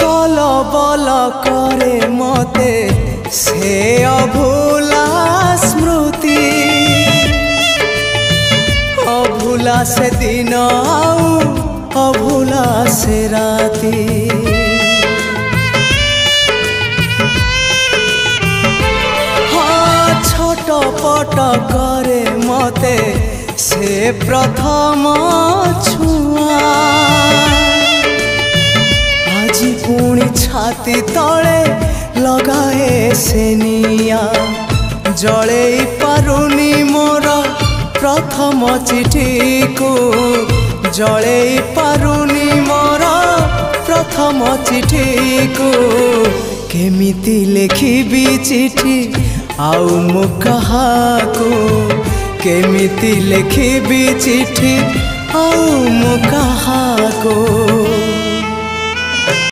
कल बल करे मते से अभूला स्मृति अभूला से दिन आउ अभूला से राती हाँ छटपट करे मते से प्रथम छुआ आजी पुणी छाती तले लगाए से निया जड़े पारुनी मोर प्रथम चिठी को जड़े पारुनी मोर प्रथम चिठी को केमिति लिखिबी चिठी आउ मु कहाको केमिति लिखिबी चिठी आउ मु कहाको।